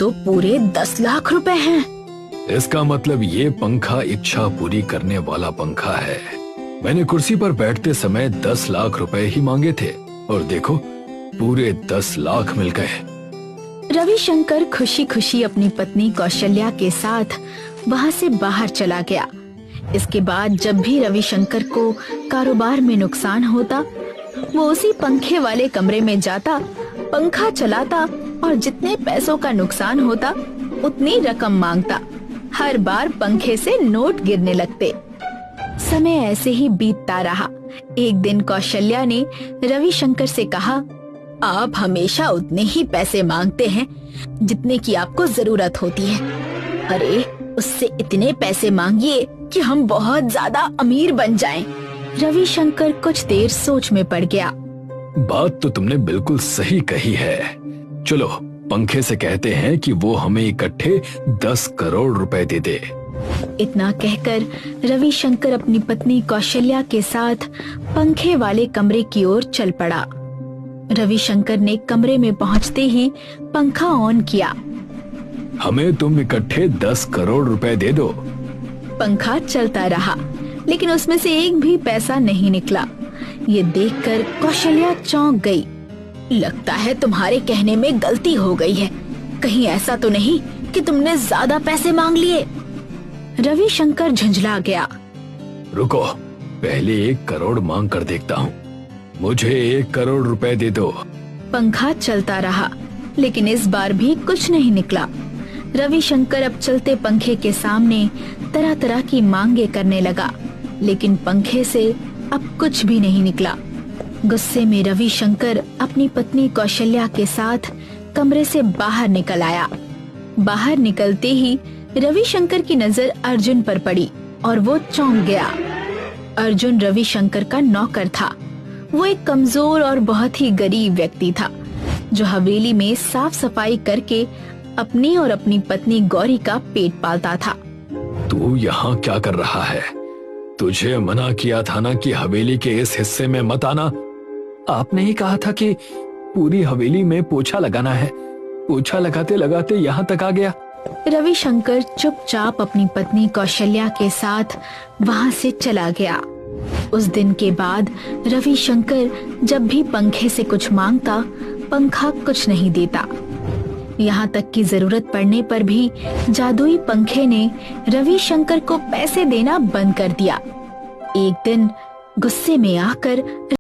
तो पूरे 10 लाख रुपए हैं। इसका मतलब ये पंखा इच्छा पूरी करने वाला पंखा है। मैंने कुर्सी पर बैठते समय 10 लाख रुपए ही मांगे थे और देखो पूरे 10 लाख मिल गए। रविशंकर खुशी खुशी अपनी पत्नी कौशल्या के साथ वहाँ से बाहर चला गया। इसके बाद जब भी रविशंकर को कारोबार में नुकसान होता, वो उसी पंखे वाले कमरे में जाता, पंखा चलाता और जितने पैसों का नुकसान होता उतनी रकम मांगता। हर बार पंखे से नोट गिरने लगते। समय ऐसे ही बीतता रहा। एक दिन कौशल्या ने रविशंकर से कहा, आप हमेशा उतने ही पैसे मांगते हैं जितने की आपको जरूरत होती है। अरे उससे इतने पैसे मांगिए कि हम बहुत ज्यादा अमीर बन जाएं। रविशंकर कुछ देर सोच में पड़ गया। बात तो तुमने बिल्कुल सही कही है। चलो पंखे से कहते हैं कि वो हमें इकट्ठे 10 करोड़ रुपए दे दे। इतना कहकर रविशंकर अपनी पत्नी कौशल्या के साथ पंखे वाले कमरे की ओर चल पड़ा। रविशंकर ने कमरे में पहुंचते ही पंखा ऑन किया। हमें तुम इकट्ठे 10 करोड़ रुपए दे दो। पंखा चलता रहा लेकिन उसमें से एक भी पैसा नहीं निकला। ये देखकर कौशल्या चौंक गई। लगता है तुम्हारे कहने में गलती हो गई है। कहीं ऐसा तो नहीं कि तुमने ज्यादा पैसे मांग लिए। रविशंकर झंझला गया। रुको, पहले 1 करोड़ मांग कर देखता हूँ। मुझे 1 करोड़ रुपए दे दो। पंखा चलता रहा लेकिन इस बार भी कुछ नहीं निकला। रविशंकर अब चलते पंखे के सामने तरह तरह की मांगे करने लगा लेकिन पंखे से अब कुछ भी नहीं निकला। गुस्से में रविशंकर अपनी पत्नी कौशल्या के साथ कमरे से बाहर निकल आया। बाहर निकलते ही रविशंकर की नजर अर्जुन पर पड़ी और वो चौंक गया। अर्जुन रविशंकर का नौकर था। वो एक कमजोर और बहुत ही गरीब व्यक्ति था जो हवेली में साफ सफाई करके अपनी और अपनी पत्नी गौरी का पेट पालता था। तू यहाँ क्या कर रहा है? तुझे मना किया था ना कि हवेली के इस हिस्से में मत आना। आपने ही कहा था कि पूरी हवेली में पोछा लगाना है। पोछा लगाते लगाते यहाँ तक आ गया। रविशंकर चुपचाप अपनी पत्नी कौशल्या के साथ वहाँ से चला गया। उस दिन के बाद रविशंकर जब भी पंखे से कुछ मांगता, पंखा कुछ नहीं देता। यहाँ तक कि जरूरत पड़ने पर भी जादुई पंखे ने रविशंकर को पैसे देना बंद कर दिया। एक दिन गुस्से में आकर